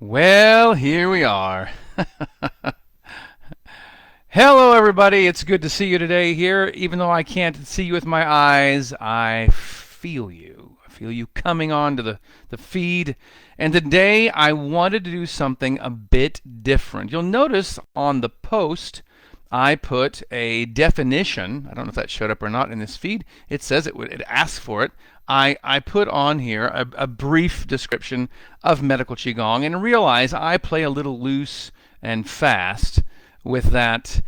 Well, here we are. Hello, everybody. It's good to see you today here. Even though I can't see you with my eyes, I feel you. I feel you coming on to the feed. And today I wanted to do something a bit different. You'll notice on the post, I put a definition. I don't know if that showed up or not in this feed. It says it asks for it. I put on here a brief description of medical Qigong and realize I play a little loose and fast with that,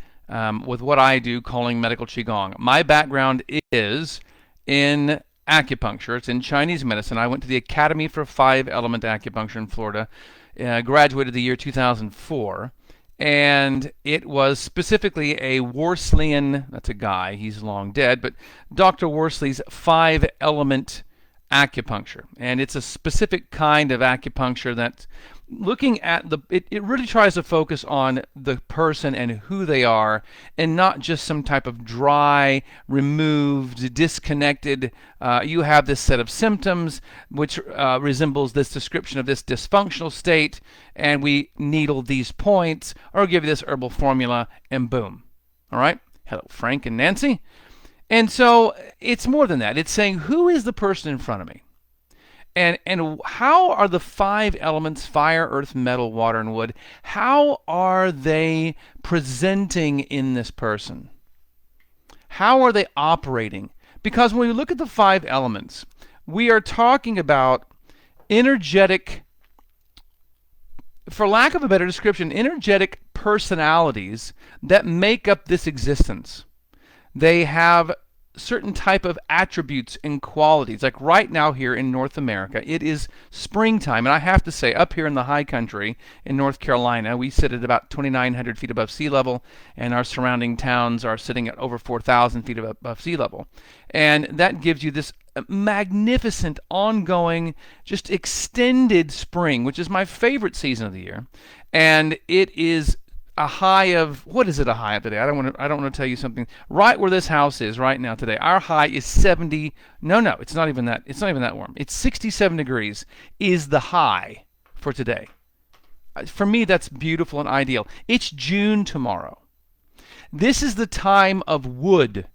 with what I do calling medical Qigong. My background is in acupuncture. It's in Chinese medicine. I went to the Academy for Five Element Acupuncture in Florida, graduated the year 2004. And it was specifically a Worsleyan, that's a guy, he's long dead, but Dr. Worsley's five element acupuncture. And it's a specific kind of acupuncture that looking at it really tries to focus on the person and who they are, and not just some type of dry, removed, disconnected, you have this set of symptoms which resembles this description of this dysfunctional state, and we needle these points or give you this herbal formula, and boom. All right? Hello, Frank and Nancy. And so it's more than that. It's saying, who is the person in front of me? And how are the five elements, fire, earth, metal, water, and wood, how are they presenting in this person? How are they operating? Because when we look at the five elements, we are talking about energetic, for lack of a better description, energetic personalities that make up this existence. They have certain type of attributes and qualities. Like right now here in North America, it is springtime, and I have to say, up here in the high country in North Carolina, we sit at about 2,900 feet above sea level, and our surrounding towns are sitting at over 4,000 feet above sea level. And that gives you this magnificent, ongoing, just extended spring, which is my favorite season of the year. And it is a high of, what is it a high of today? I don't want to tell you something. Right where this house is right now today, our high is 70. No, it's not even that. It's not even that warm. It's 67 degrees is the high for today. For me, that's beautiful and ideal. It's June tomorrow. This is the time of wood.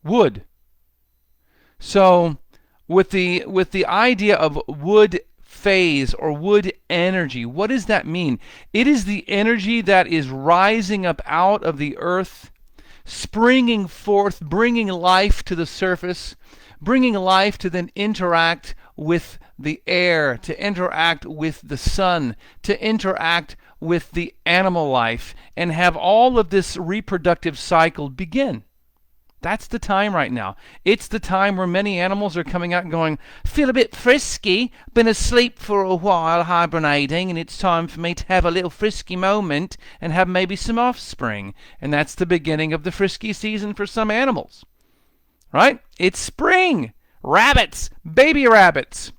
Wood. So with the idea of wood phase or wood energy, what does that mean? It is the energy that is rising up out of the earth, springing forth, bringing life to the surface, bringing life to then interact with the air, to interact with the sun, to interact with the animal life, and have all of this reproductive cycle begin. That's the time right now. It's the time where many animals are coming out and going, feel a bit frisky, been asleep for a while, hibernating, and it's time for me to have a little frisky moment and have maybe some offspring. And that's the beginning of the frisky season for some animals. Right? It's spring. Rabbits, baby rabbits.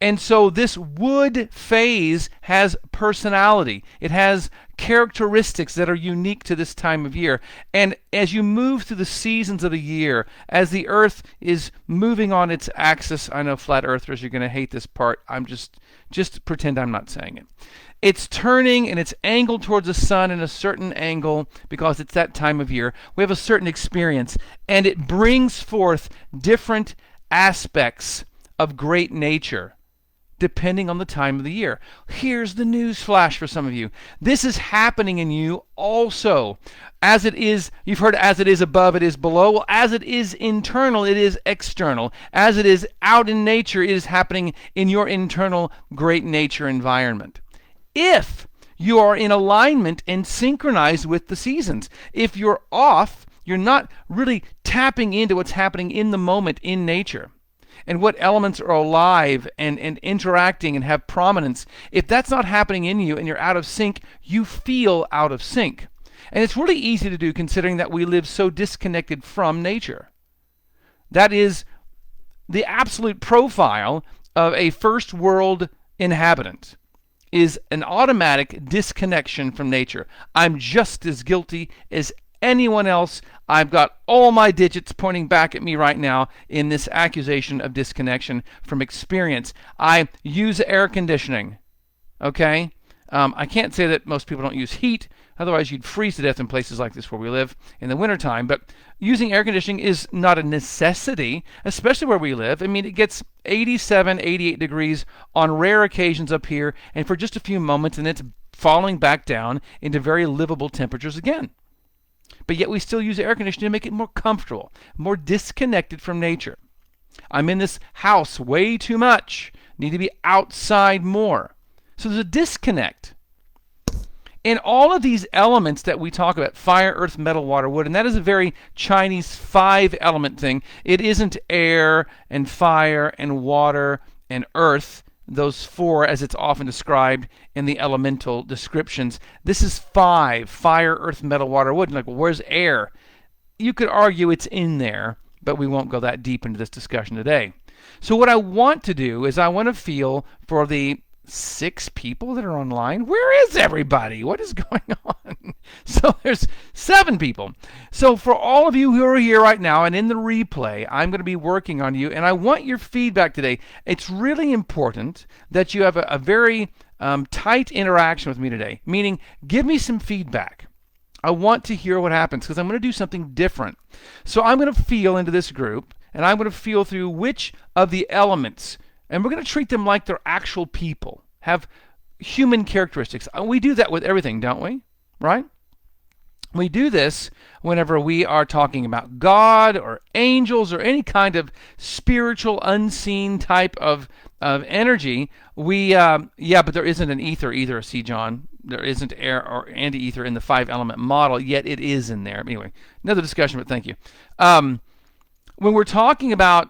And so this wood phase has personality. It has characteristics that are unique to this time of year. And as you move through the seasons of the year, as the earth is moving on its axis, I know flat earthers, you're going to hate this part. I'm just pretend I'm not saying it. It's turning and it's angled towards the sun in a certain angle because it's that time of year. We have a certain experience, and it brings forth different aspects of great nature depending on the time of the year. Here's the news flash for some of you. This is happening in you also. As it is, you've heard, as it is above, it is below. Well, as it is internal, it is external. As it is out in nature, it is happening in your internal great nature environment. If you are in alignment and synchronized with the seasons. If you're off, you're not really tapping into what's happening in the moment in nature and what elements are alive and interacting and have prominence. If that's not happening in you and you're out of sync, you feel out of sync. And it's really easy to do considering that we live so disconnected from nature. That is the absolute profile of a first world inhabitant, is an automatic disconnection from nature. I'm just as guilty as anyone else. I've got all my digits pointing back at me right now in this accusation of disconnection from experience. I use air conditioning. Okay? I can't say that most people don't use heat. Otherwise, you'd freeze to death in places like this where we live in the wintertime. But using air conditioning is not a necessity, especially where we live. I mean, it gets 87, 88 degrees on rare occasions up here, and for just a few moments, and it's falling back down into very livable temperatures again. But yet we still use air conditioning to make it more comfortable, more disconnected from nature. I'm in this house way too much. Need to be outside more. So there's a disconnect. In all of these elements that we talk about, fire, earth, metal, water, wood, and that is a very Chinese 5-element thing. It isn't air and fire and water and earth, those 4 as it's often described in the elemental descriptions. This is 5, fire, earth, metal, water, wood. Like, well, where's air? You could argue it's in there, but we won't go that deep into this discussion today. So what I want to do is I want to feel for the 6 people that are online. Where is everybody? What is going on? So there's 7 people. So for all of you who are here right now and in the replay, I'm going to be working on you, and I want your feedback today. It's really important that you have a very tight interaction with me today, meaning give me some feedback. I want to hear what happens because I'm going to do something different. So I'm going to feel into this group, and I'm going to feel through which of the elements, and we're going to treat them like they're actual people, have human characteristics. We do that with everything, don't we? Right? We do this whenever we are talking about God or angels or any kind of spiritual, unseen type of energy. But there isn't an ether either, see, John. There isn't air or anti-ether in the 5-element model, yet it is in there. Anyway, another discussion, but thank you. When we're talking about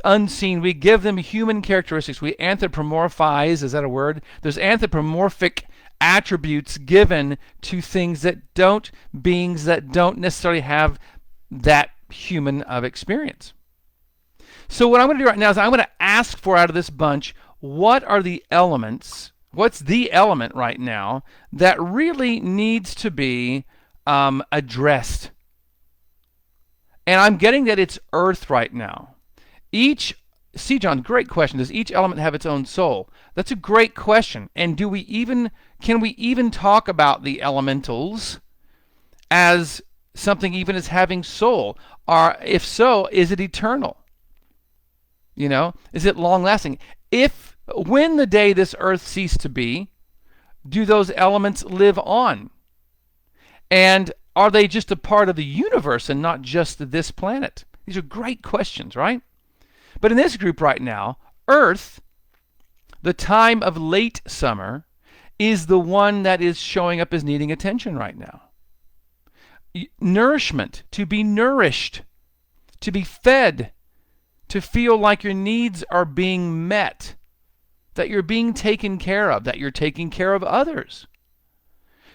unseen, we give them human characteristics. We anthropomorphize, is that a word? There's anthropomorphic attributes given to beings that don't necessarily have that human of experience. So what I'm going to do right now is I'm going to ask for out of this bunch, what are the elements, what's the element right now that really needs to be addressed? And I'm getting that it's earth right now. See, John, great question. Does each element have its own soul? That's a great question. And can we even talk about the elementals as something even as having soul? Or if so, is it eternal? Is it long lasting? When the day this earth ceased to be, do those elements live on? And are they just a part of the universe and not just this planet? These are great questions, right? But in this group right now, Earth, the time of late summer, is the one that is showing up as needing attention right now. Nourishment, to be nourished, to be fed, to feel like your needs are being met, that you're being taken care of, that you're taking care of others.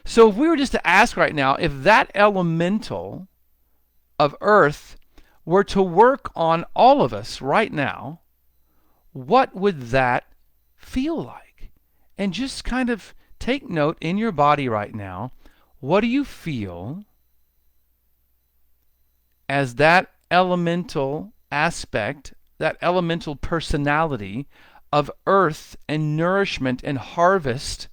So if we were just to ask right now, if that elemental of Earth were to work on all of us right now, what would that feel like? And just kind of take note in your body right now. What do you feel as that elemental aspect, that elemental personality of earth and nourishment and harvest,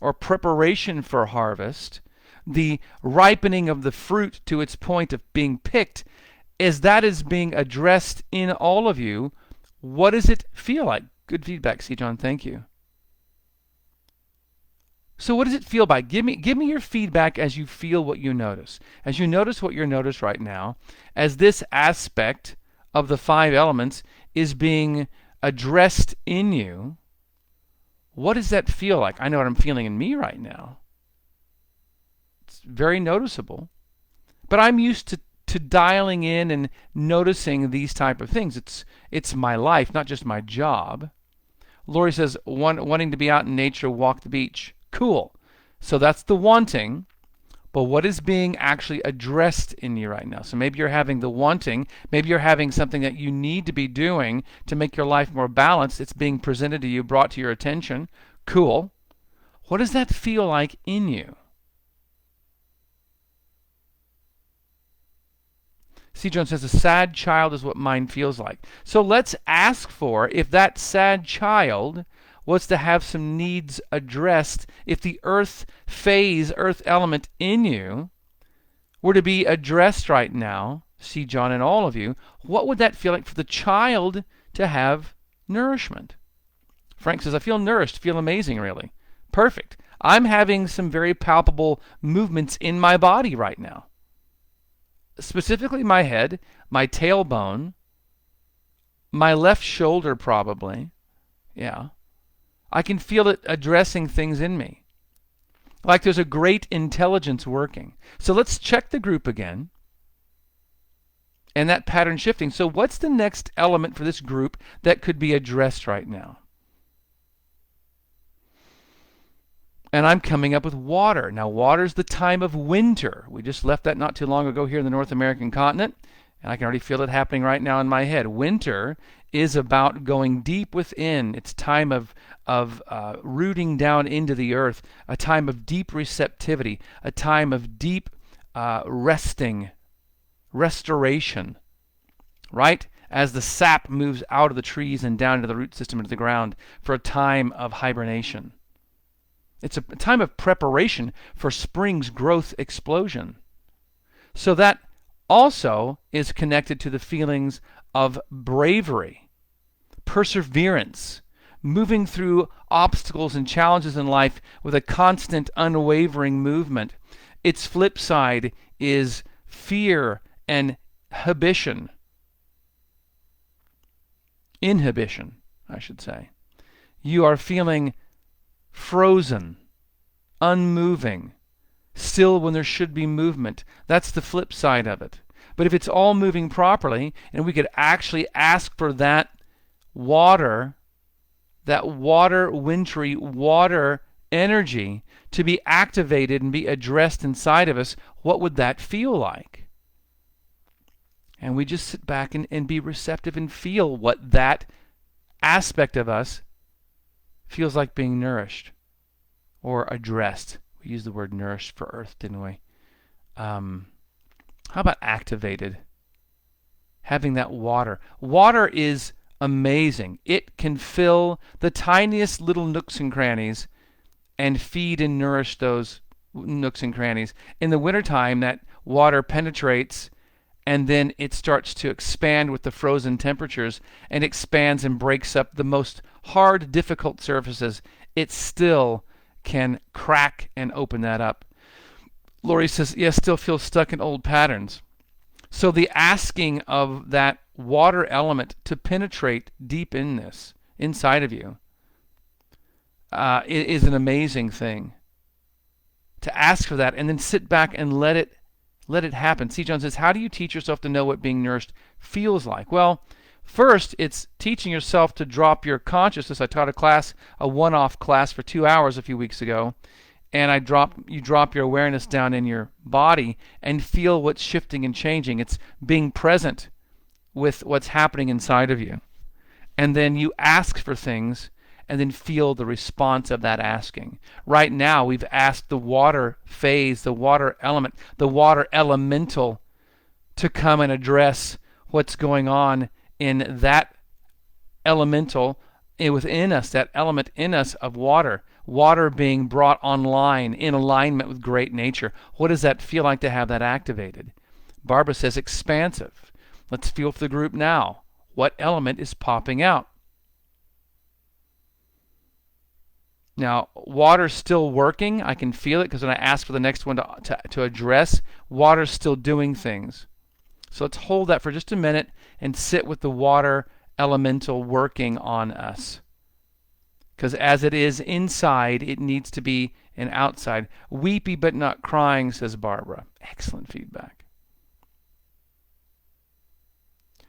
or preparation for harvest, the ripening of the fruit to its point of being picked, as that is being addressed in all of you? What does it feel like? Good feedback, C. John. Thank you. So what does it feel like? Give me your feedback as you feel what you notice. As you notice what you notice right now, as this aspect of the 5 elements is being addressed in you, what does that feel like? I know what I'm feeling in me right now. It's very noticeable. But I'm used to dialing in and noticing these type of things. It's my life, not just my job. Lori says, wanting to be out in nature, walk the beach. Cool. So that's the wanting. But what is being actually addressed in you right now? So maybe you're having the wanting. Maybe you're having something that you need to be doing to make your life more balanced. It's being presented to you, brought to your attention. Cool. What does that feel like in you? C. Jones says, a sad child is what mine feels like. So let's ask for if that sad child was to have some needs addressed. If the earth phase, earth element in you were to be addressed right now, see John in all of you, what would that feel like for the child to have nourishment? Frank says, I feel nourished, feel amazing, really. Perfect. I'm having some very palpable movements in my body right now. Specifically my head, my tailbone, my left shoulder probably. Yeah. I can feel it addressing things in me. Like there's a great intelligence working. So let's check the group again. And that pattern shifting. So what's the next element for this group that could be addressed right now? And I'm coming up with water. Now, water's the time of winter. We just left that not too long ago here in the North American continent, and I can already feel it happening right now in my head. Winter is about going deep within. It's time of rooting down into the earth, a time of deep receptivity, a time of deep restoration, right? As the sap moves out of the trees and down into the root system into the ground for a time of hibernation. It's a time of preparation for spring's growth explosion. So that also is connected to the feelings of bravery, perseverance, moving through obstacles and challenges in life with a constant, unwavering movement. Its flip side is fear and inhibition, I should say. You are feeling frozen, unmoving, still when there should be movement. That's the flip side of it. But if it's all moving properly, and we could actually ask for that water, wintry water energy to be activated and be addressed inside of us, what would that feel like? And we just sit back and be receptive and feel what that aspect of us feels like being nourished or addressed. We used the word nourished for earth, didn't we? How about activated? Having that water. Water is amazing. It can fill the tiniest little nooks and crannies and feed and nourish those nooks and crannies. In the wintertime, that water penetrates and then it starts to expand with the frozen temperatures and expands and breaks up the most hard, difficult surfaces. It still can crack and open that up. Lori says, yes, still feels stuck in old patterns. So the asking of that water element to penetrate deep in this, inside of you, is an amazing thing. To ask for that and then sit back and let it happen. C. John says, how do you teach yourself to know what being nourished feels like? Well, first, it's teaching yourself to drop your consciousness. I taught a one-off class for 2 hours a few weeks ago, and you drop your awareness down in your body and feel what's shifting and changing. It's being present with what's happening inside of you. And then you ask for things and then feel the response of that asking. Right now, we've asked the water phase, the water element, the water elemental to come and address what's going on in that elemental within us, that element in us of water. Water being brought online in alignment with great nature. What does that feel like to have that activated? Barbara says expansive. Let's feel for the group now. What element is popping out? Now, water's still working. I can feel it because when I ask for the next one to address, water's still doing things. So let's hold that for just a minute and sit with the water elemental working on us. Because as it is inside, it needs to be an outside. Weepy but not crying, says Barbara. Excellent feedback.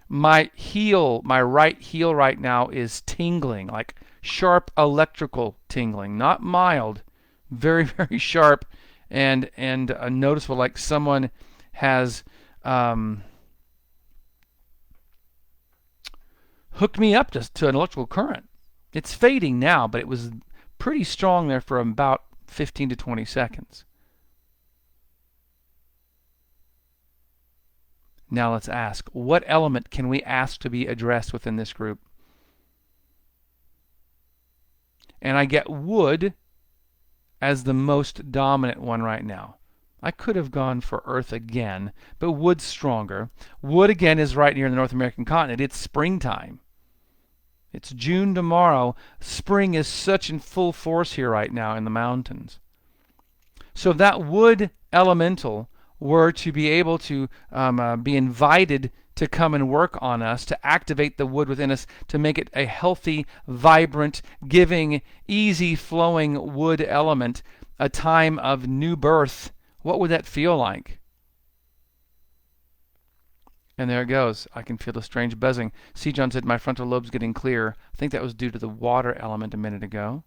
My right heel right now is tingling, like sharp electrical tingling, not mild, very, very sharp and noticeable, like someone has hooked me up to an electrical current. It's fading now, but it was pretty strong there for about 15 to 20 seconds. Now let's ask, what element can we ask to be addressed within this group? and I get wood as the most dominant one right now. I could have gone for earth again, but wood's stronger. Wood again is right near the North American continent. It's springtime. It's June tomorrow. Spring is such in full force here right now in the mountains. So if that wood elemental were to be able to be invited to come and work on us, to activate the wood within us, to make it a healthy, vibrant, giving, easy flowing wood element, a time of new birth, what would that feel like? And there it goes. I can feel the strange buzzing. C. John said my frontal lobe's getting clear. I think that was due to the water element a minute ago.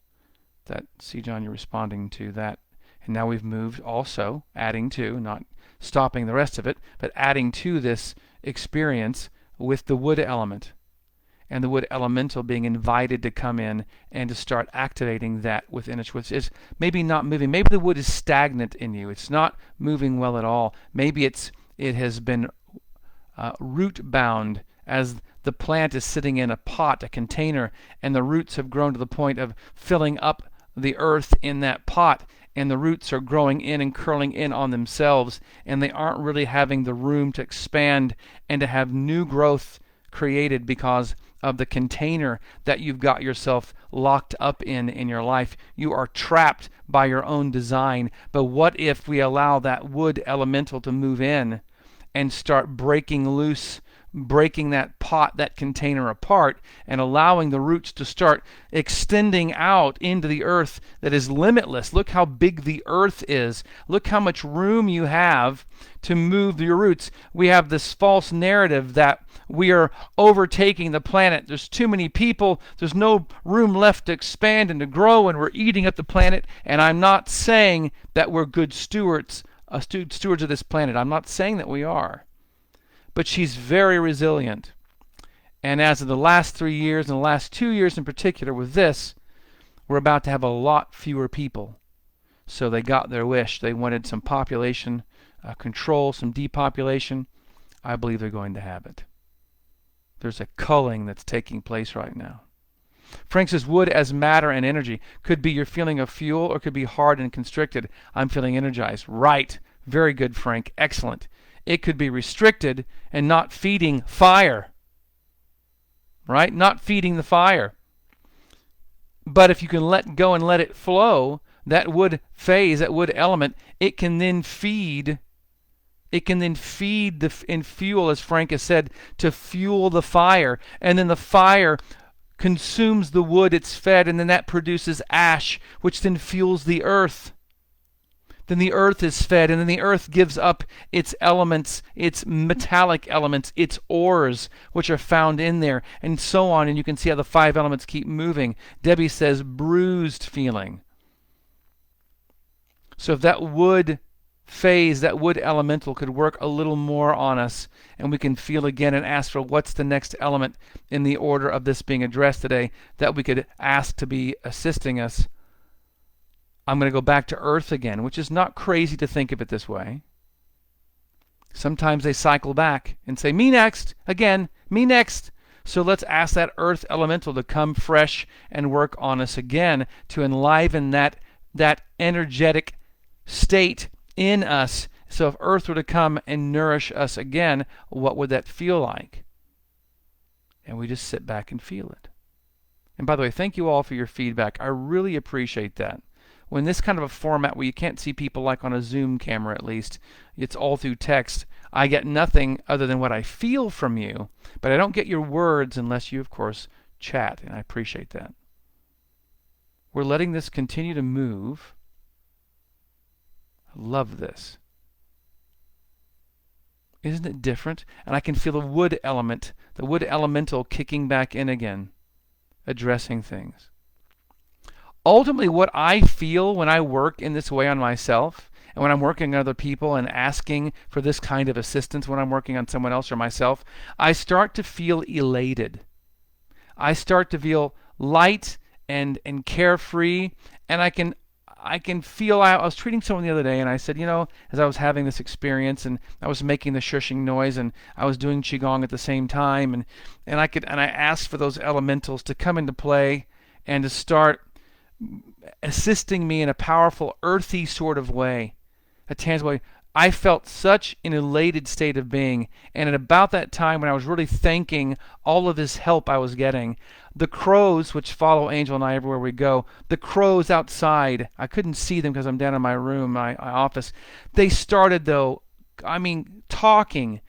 That, C. John, you're responding to that. And now we've moved also, adding to, not stopping the rest of it, but adding to this experience with the wood element. And the wood elemental being invited to come in and to start activating that within us, which is maybe not moving. Maybe the wood is stagnant in you. It's not moving well at all. Maybe it has been root bound as the plant is sitting in a pot, a container, and the roots have grown to the point of filling up the earth in that pot, and the roots are growing in and curling in on themselves, and they aren't really having the room to expand and to have new growth created because of the container that you've got yourself locked up in your life. You are trapped by your own design. But what if we allow that wood elemental to move in and start breaking loose, breaking that pot, that container apart, and allowing the roots to start extending out into the earth that is limitless. Look how big the earth is. Look how much room you have to move your roots. We have this false narrative that we are overtaking the planet. There's too many people. There's no room left to expand and to grow, and we're eating up the planet. And I'm not saying that we're good stewards of this planet. I'm not saying that we are. But she's very resilient. And as of the last 3 years, and the last 2 years in particular with this, we're about to have a lot fewer people. So they got their wish. They wanted some population control, some depopulation. I believe they're going to have it. There's a culling that's taking place right now. Frank says wood as matter and energy. Could be your feeling of fuel or could be hard and constricted. I'm feeling energized. Right. Very good, Frank. Excellent. It could be restricted and not feeding fire. Right? Not feeding the fire. But if you can let go and let it flow, that wood phase, that wood element, it can then feed. It can then feed and fuel, as Frank has said, to fuel the fire. And then the fire consumes the wood it's fed, and then that produces ash, which then fuels the earth. Then the earth is fed, and then the earth gives up its elements, its metallic elements, its ores, which are found in there, and so on. And you can see how the 5 elements keep moving. Debbie says bruised feeling. So if that wood phase, that wood elemental could work a little more on us, and we can feel again and ask for what's the next element in the order of this being addressed today that we could ask to be assisting us. I'm going to go back to earth again, which is not crazy to think of it this way. Sometimes they cycle back and say, me next, again, me next. So let's ask that earth elemental to come fresh and work on us again to enliven that energetic state in us. So if earth were to come and nourish us again, what would that feel like? And we just sit back and feel it. And by the way, thank you all for your feedback. I really appreciate that. When this kind of a format where you can't see people like on a Zoom camera at least, it's all through text, I get nothing other than what I feel from you, but I don't get your words unless you, of course, chat, and I appreciate that. We're letting this continue to move. I love this. Isn't it different? And I can feel the wood element, the wood elemental kicking back in again, addressing things. Ultimately, what I feel when I work in this way on myself, and when I'm working on other people and asking for this kind of assistance when I'm working on someone else or myself, I start to feel elated. I start to feel light and carefree, and I can feel. I was treating someone the other day, and I said, as I was having this experience, and I was making the shushing noise, and I was doing qigong at the same time, and I asked for those elementals to come into play and to start assisting me in a powerful, earthy sort of way, a tangible way. I felt such an elated state of being. And at about that time when I was really thanking all of this help I was getting, the crows, which follow Angel and I everywhere we go, the crows outside, I couldn't see them because I'm down in my room, my office. They started, though, talking.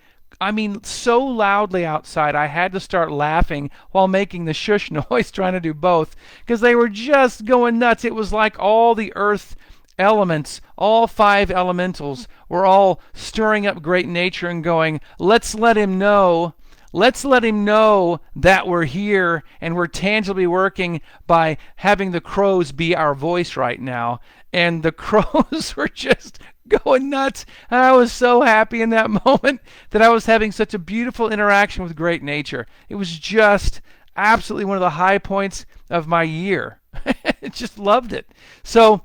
So loudly outside, I had to start laughing while making the shush noise, trying to do both, because they were just going nuts. It was like all the earth elements, all 5 elementals, were all stirring up great nature and going, let's let him know. Let's let him know that we're here and we're tangibly working by having the crows be our voice right now. And the crows were just going nuts. And I was so happy in that moment that I was having such a beautiful interaction with great nature. It was just absolutely one of the high points of my year. I just loved it. So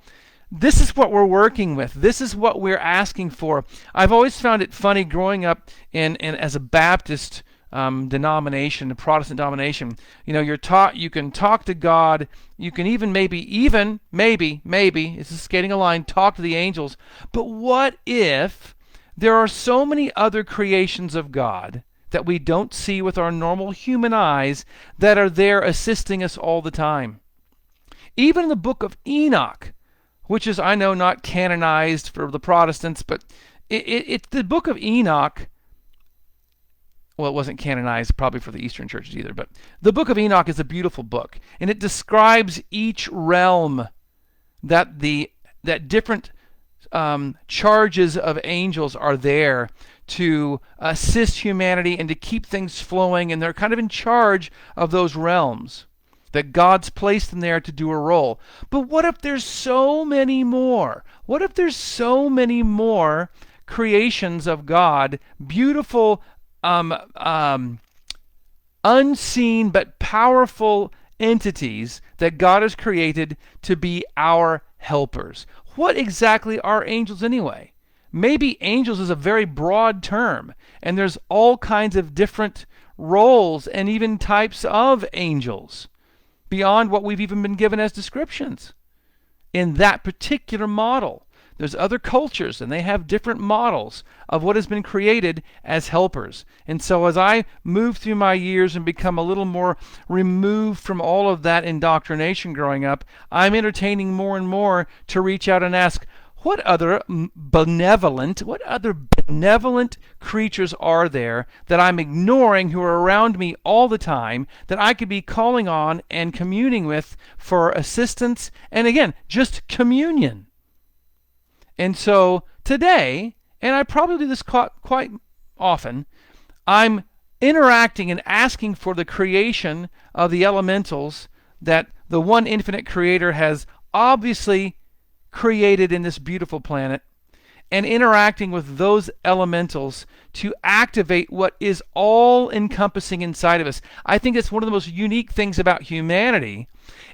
this is what we're working with. This is what we're asking for. I've always found it funny growing up in as a Baptist denomination, a Protestant denomination. You're taught you can talk to God. You can even maybe, this is skating a line, talk to the angels. But what if there are so many other creations of God that we don't see with our normal human eyes that are there assisting us all the time? Even in the book of Enoch, which is, I know, not canonized for the Protestants, but it's the book of Enoch. Well, it wasn't canonized probably for the Eastern churches either, but the book of Enoch is a beautiful book, and it describes each realm that different charges of angels are there to assist humanity and to keep things flowing, and they're kind of in charge of those realms that God's placed them there to do a role. But what if there's so many more? What if there's so many more creations of God, beautiful, unseen but powerful entities that God has created to be our helpers? What exactly are angels anyway? Maybe angels is a very broad term, and there's all kinds of different roles and even types of angels beyond what we've even been given as descriptions in that particular model. There's other cultures, and they have different models of what has been created as helpers. And so as I move through my years and become a little more removed from all of that indoctrination growing up, I'm entertaining more and more to reach out and ask, what other benevolent creatures are there that I'm ignoring, who are around me all the time, that I could be calling on and communing with for assistance and, again, just communion? And so today, and I probably do this quite often, I'm interacting and asking for the creation of the elementals that the one infinite creator has obviously created in this beautiful planet, and interacting with those elementals to activate what is all encompassing inside of us. I think it's one of the most unique things about humanity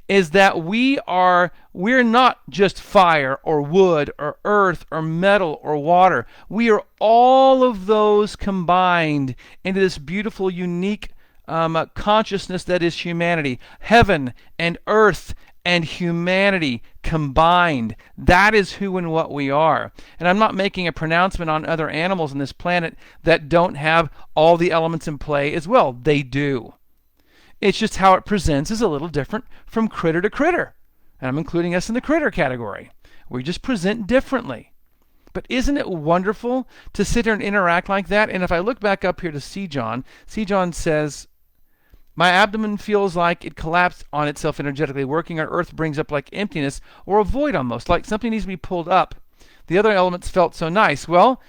is that we're not just fire or wood or earth or metal or water. We are all of those combined into this beautiful, unique consciousness that is humanity. Heaven and earth and humanity combined. That is who and what we are. And I'm not making a pronouncement on other animals on this planet that don't have all the elements in play as well. They do. It's just how it presents is a little different from critter to critter. And I'm including us in the critter category. We just present differently. But isn't it wonderful to sit here and interact like that? And if I look back up here to C. John says, my abdomen feels like it collapsed on itself energetically. Working on earth brings up like emptiness or a void almost, like something needs to be pulled up. The other elements felt so nice. Well,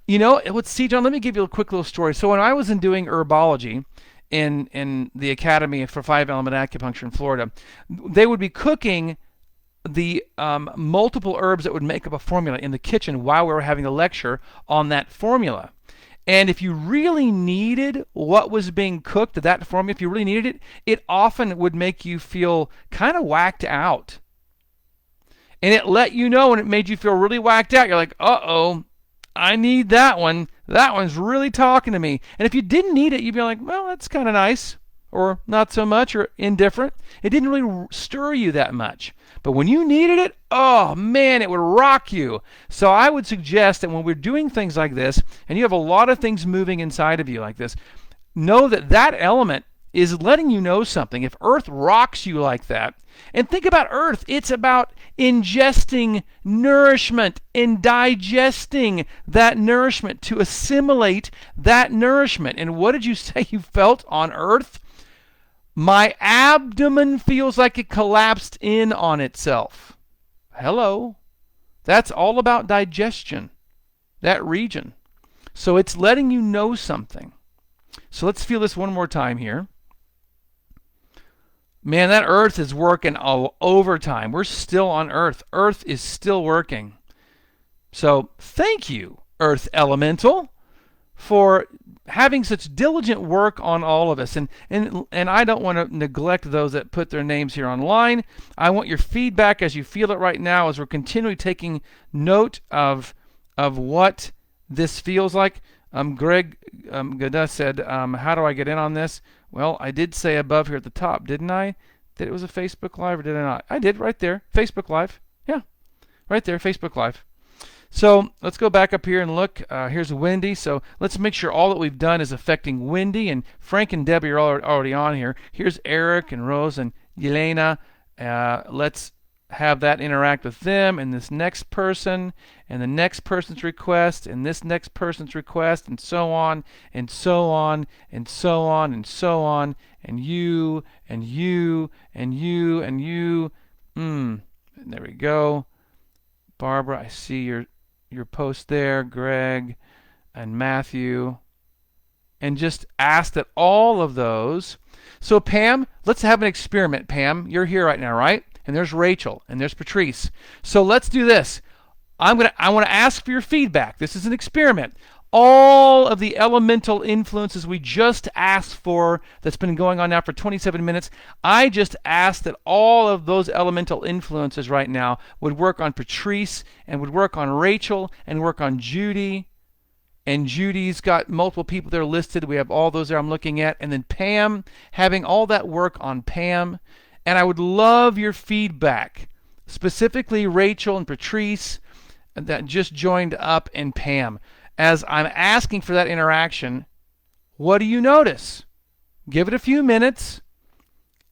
with C. John, let me give you a quick little story. So when I was doing herbology in the Academy for 5-Element Acupuncture in Florida, they would be cooking the multiple herbs that would make up a formula in the kitchen while we were having a lecture on that formula. And if you really needed what was being cooked, that formula, if you really needed it, it often would make you feel kind of whacked out. And it let you know when it made you feel really whacked out. You're like, uh-oh, I need that one. That one's really talking to me. And if you didn't need it, you'd be like, well, that's kind of nice. or not so much, or indifferent. It didn't really stir you that much. But when you needed it, oh man, it would rock you. So I would suggest that when we're doing things like this, and you have a lot of things moving inside of you like this, know that that element is letting you know something. If Earth rocks you like that, and think about Earth, it's about ingesting nourishment and digesting that nourishment to assimilate that nourishment. And what did you say you felt on Earth? My abdomen feels like it collapsed in on itself. Hello. That's all about digestion, that region. So it's letting you know something. So let's feel this one more time here. Man, that Earth is working all overtime. We're still on Earth. Earth is still working. So thank you, Earth Elemental, for having such diligent work on all of us. And I don't want to neglect those that put their names here online. I want your feedback as you feel it right now, as we're continually taking note of what this feels like. Greg Gada said, how do I get in on this? Well, I did say above here at the top, didn't I? That it was a Facebook Live, or did I not? I did, right there. Facebook Live. Yeah, right there, Facebook Live. So let's go back up here and look. Here's Wendy. So let's make sure all that we've done is affecting Wendy. And Frank and Debbie are already on here. Here's Eric and Rose and Yelena. Let's have that interact with them and this next person and the next person's request and this next person's request, and so on and so on and so on and so on, and you and you and you and you. And there we go. Barbara, I see your post there. Greg and Matthew. And just ask that all of those. So Pam, let's have an experiment. Pam, you're here right now, right? And there's Rachel, and there's Patrice. So let's do this. I want to ask for your feedback. This is an experiment. All of the elemental influences we just asked for, that's been going on now for 27 minutes, I just asked that all of those elemental influences right now would work on Patrice, and would work on Rachel, and work on Judy. And Judy's got multiple people there listed. We have all those there I'm looking at. And then Pam, having all that work on Pam. And I would love your feedback, specifically Rachel and Patrice that just joined up, and Pam. As I'm asking for that interaction, what do you notice? Give it a few minutes,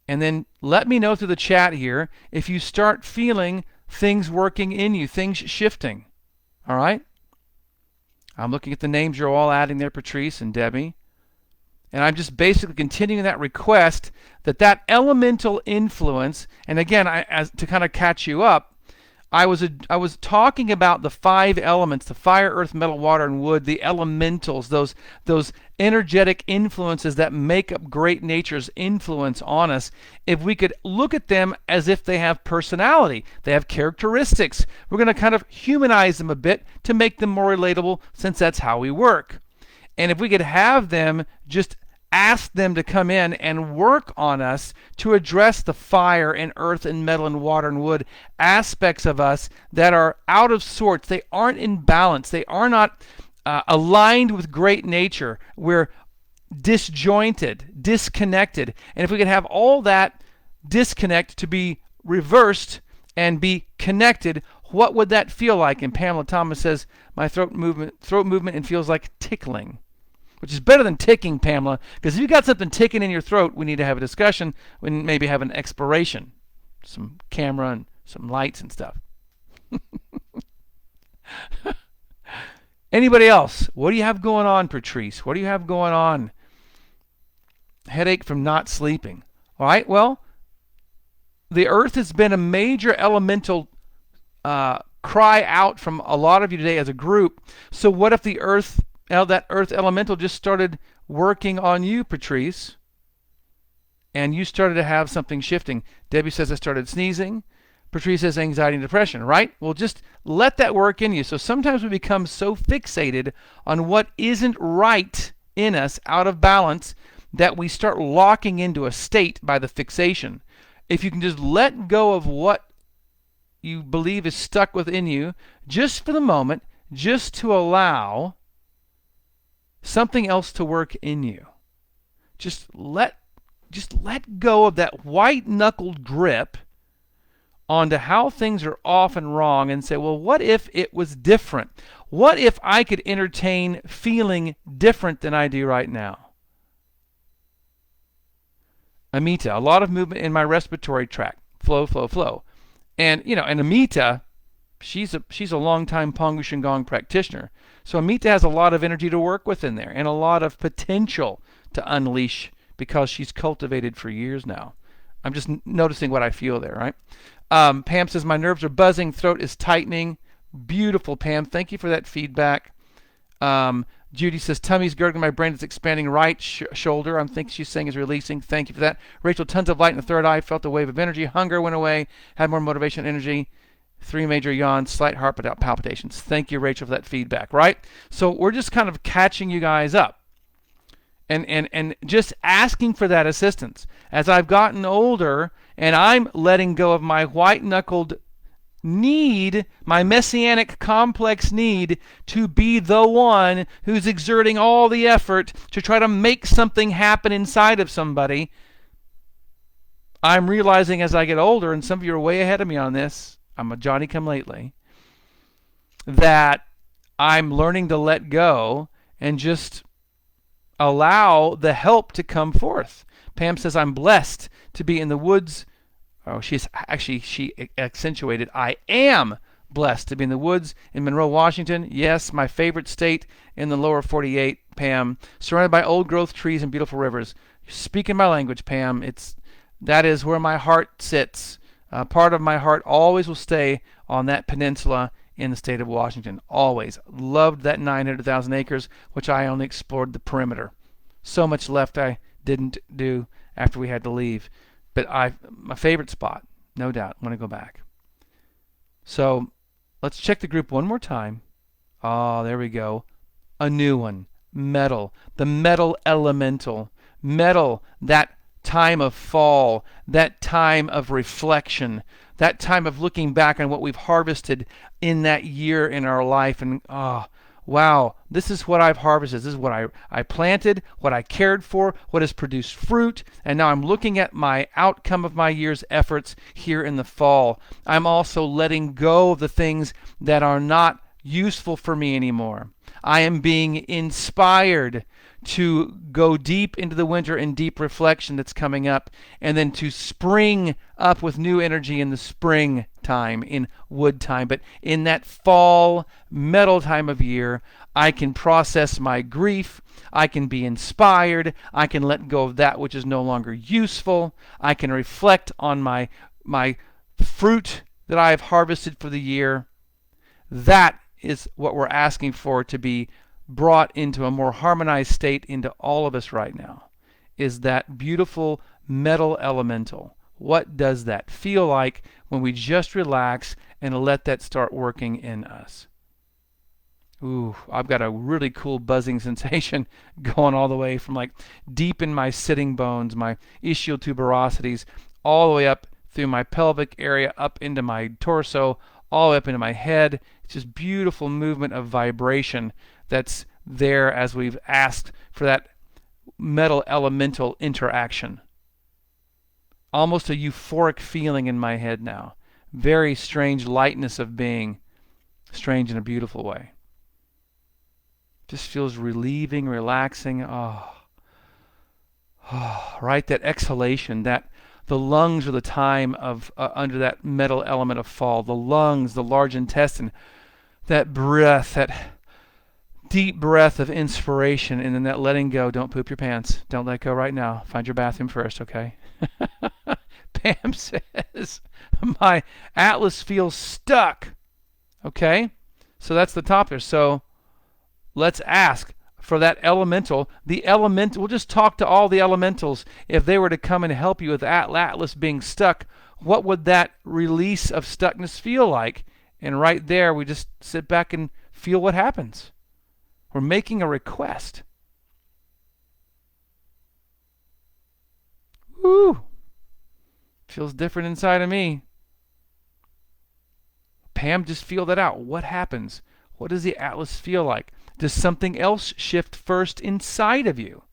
and then let me know through the chat here if you start feeling things working in you, things shifting. All right? I'm looking at the names you're all adding there, Patrice and Debbie. And I'm just basically continuing that request that elemental influence, and again, as to kind of catch you up, I was talking about the 5 elements: the fire, earth, metal, water, and wood, the elementals, those energetic influences that make up great nature's influence on us. If we could look at them as if they have personality, they have characteristics, we're going to kind of humanize them a bit to make them more relatable, since that's how we work. And if we could have them, just ask them to come in and work on us to address the fire and earth and metal and water and wood aspects of us that are out of sorts. They aren't in balance. They are not aligned with great nature. We're disjointed, disconnected. And if we could have all that disconnect to be reversed and be connected, what would that feel like? And Pamela Thomas says, my throat movement, and feels like tickling. Which is better than ticking, Pamela, because if you've got something ticking in your throat, we need to have a discussion. We maybe have an exploration, some camera and some lights and stuff. Anybody else? What do you have going on, Patrice? What do you have going on? Headache from not sleeping. All right, well, the earth has been a major elemental cry out from a lot of you today as a group. So what if the earth... Now that earth elemental just started working on you, Patrice, and you started to have something shifting. Debbie says I started sneezing. Patrice says anxiety and depression, right? Well, just let that work in you. So sometimes we become so fixated on what isn't right in us, out of balance, that we start locking into a state by the fixation. If you can just let go of what you believe is stuck within you, just for the moment, just to allow something else to work in you. Just let just let go of that white-knuckled grip onto how things are often wrong and say, well, what if it was different? What if I could entertain feeling different than I do right now? Amita, a lot of movement in my respiratory tract. Flow, flow, flow. And, and Amita, she's a long-time Pangu Shingon practitioner. So Amita has a lot of energy to work with in there and a lot of potential to unleash because she's cultivated for years now. I'm just noticing what I feel there, right? Pam says, my nerves are buzzing, throat is tightening. Beautiful, Pam. Thank you for that feedback. Judy says, tummy's gurgling, my brain is expanding, right shoulder, I think she's saying is releasing. Thank you for that. Rachel, tons of light in the third eye, felt a wave of energy, hunger went away, had more motivation, energy. 3 major yawns, slight heart palpitations. Thank you, Rachel, for that feedback, right? So we're just kind of catching you guys up and just asking for that assistance. As I've gotten older and I'm letting go of my white-knuckled need, my messianic complex need to be the one who's exerting all the effort to try to make something happen inside of somebody, I'm realizing as I get older, and some of you are way ahead of me on this, I'm a Johnny-come-lately, that I'm learning to let go and just allow the help to come forth. Pam says, I'm blessed to be in the woods. Oh, she accentuated, I am blessed to be in the woods in Monroe, Washington. Yes, my favorite state in the lower 48, Pam. Surrounded by old growth trees and beautiful rivers. You're speaking my language, Pam. That is where my heart sits. Part of my heart always will stay on that peninsula in the state of Washington. Always. Loved that 900,000 acres, which I only explored the perimeter. So much left I didn't do after we had to leave. But my favorite spot, no doubt. I want to go back. So let's check the group one more time. Oh, there we go. A new one. Metal. The metal elemental. Metal, that time of fall, that time of reflection, that time of looking back on what we've harvested in that year in our life. And wow, this is what I've harvested. This is what I planted, what I cared for, what has produced fruit. And now I'm looking at my outcome of my year's efforts here in the fall. I'm also letting go of the things that are not useful for me anymore. I am being inspired to go deep into the winter in deep reflection that's coming up, and then to spring up with new energy in the spring time, in wood time. But in that fall, metal time of year, I can process my grief, I can be inspired, I can let go of that which is no longer useful, I can reflect on my fruit that I have harvested for the year. That is what we're asking for to be brought into a more harmonized state into all of us right now, is that beautiful metal elemental. What does that feel like when we just relax and let that start working in us? Ooh, I've got a really cool buzzing sensation going all the way from like deep in my sitting bones, my ischial tuberosities, all the way up through my pelvic area, up into my torso, all the way up into my head. It's just beautiful movement of vibration that's there as we've asked for that metal elemental interaction. Almost a euphoric feeling in my head now. Very strange lightness of being. Strange in a beautiful way. Just feels relieving, relaxing. Right, that exhalation, that the lungs are the time of under that metal element of fall. The lungs, the large intestine, that breath, that deep breath of inspiration, and then that letting go. Don't poop your pants. Don't let go right now. Find your bathroom first, okay? Pam says, my atlas feels stuck. Okay? So that's the top there. So let's ask for that elemental. We'll just talk to all the elementals. If they were to come and help you with atlas being stuck, what would that release of stuckness feel like? And right there, we just sit back and feel what happens. We're making a request. Woo! Feels different inside of me. Pam, just feel that out. What happens? What does the atlas feel like? Does something else shift first inside of you?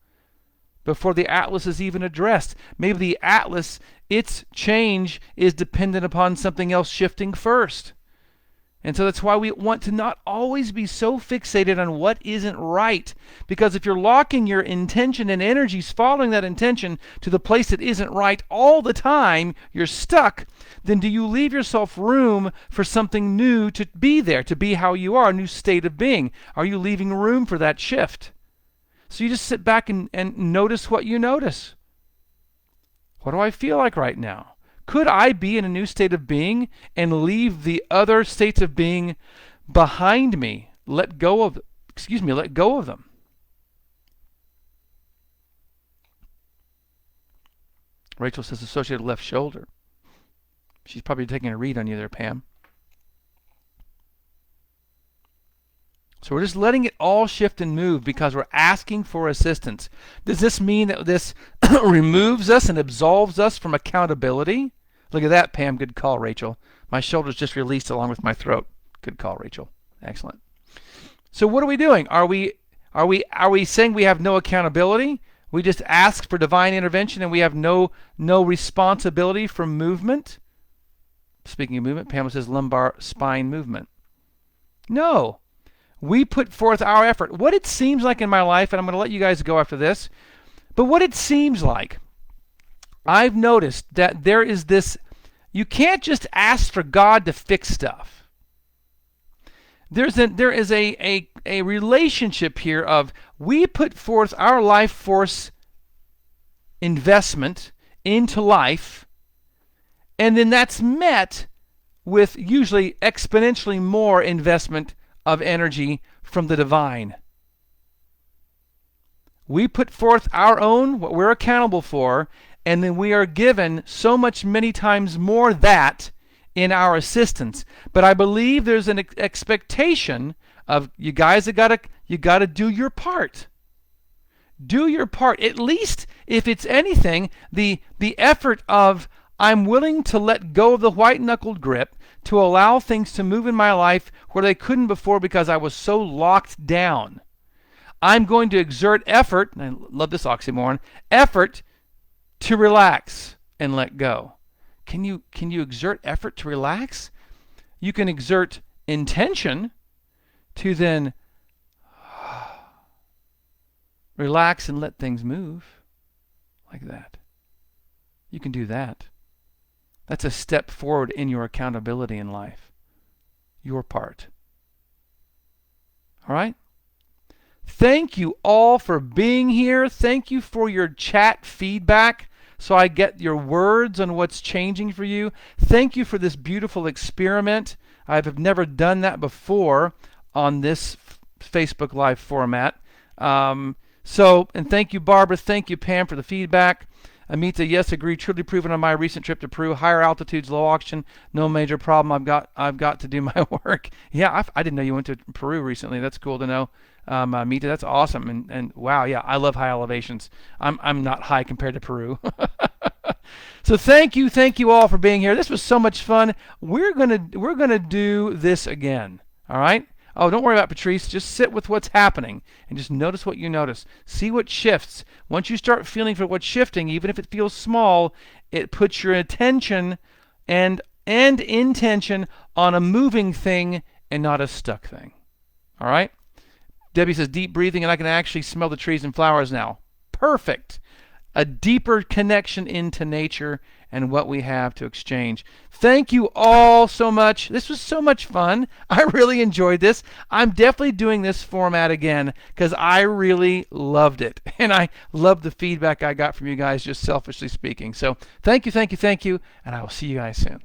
before the atlas is even addressed. Maybe the atlas, its change is dependent upon something else shifting first. And so that's why we want to not always be so fixated on what isn't right. Because if you're locking your intention and energies following that intention to the place that isn't right all the time, you're stuck. Then do you leave yourself room for something new to be there, to be how you are, a new state of being? Are you leaving room for that shift? So you just sit back and notice what you notice. What do I feel like right now? Could I be in a new state of being and leave the other states of being behind me? Let go of them. Rachel says associated left shoulder. She's probably taking a read on you there, Pam. So we're just letting it all shift and move because we're asking for assistance. Does this mean that this removes us and absolves us from accountability? Look at that, Pam. Good call, Rachel. My shoulders just released along with my throat. Good call, Rachel. Excellent. So what are we doing? Are we saying we have no accountability? We just ask for divine intervention and we have no responsibility for movement? Speaking of movement, Pamela says lumbar spine movement. No. We put forth our effort. What it seems like in my life, and I'm going to let you guys go after this, but what it seems like, I've noticed that there is this, you can't just ask for God to fix stuff. There is a relationship here of we put forth our life force investment into life, and then that's met with usually exponentially more investment of energy from the divine. We put forth our own, what we're accountable for, and then we are given so much many times more that in our assistance. But I believe there's an expectation of you guys you gotta do your part. Do your part. At least if it's anything, the effort of I'm willing to let go of the white-knuckled grip to allow things to move in my life where they couldn't before because I was so locked down. I'm going to exert effort, and I love this oxymoron, effort to relax and let go. Can you exert effort to relax? You can exert intention to then relax and let things move like that. You can do that. That's a step forward in your accountability in life. Your part. All right? Thank you all for being here. Thank you for your chat feedback so I get your words on what's changing for you. Thank you for this beautiful experiment. I have never done that before on this Facebook Live format. And thank you, Barbara. Thank you, Pam, for the feedback. Amita, yes, agree. Truly proven on my recent trip to Peru. Higher altitudes, low oxygen, no major problem. I've got to do my work. Yeah, I didn't know you went to Peru recently. That's cool to know. Amita, that's awesome. And wow, yeah, I love high elevations. I'm not high compared to Peru. So thank you all for being here. This was so much fun. We're gonna do this again. All right. Oh, don't worry about Patrice. Just sit with what's happening and just notice what you notice. See what shifts. Once you start feeling for what's shifting, even if it feels small, it puts your attention and intention on a moving thing and not a stuck thing. All right? Debbie says deep breathing, and I can actually smell the trees and flowers now. Perfect. A deeper connection into nature and what we have to exchange. Thank you all so much. This was so much fun. I really enjoyed this. I'm definitely doing this format again because I really loved it. And I loved the feedback I got from you guys, just selfishly speaking. So thank you, and I will see you guys soon.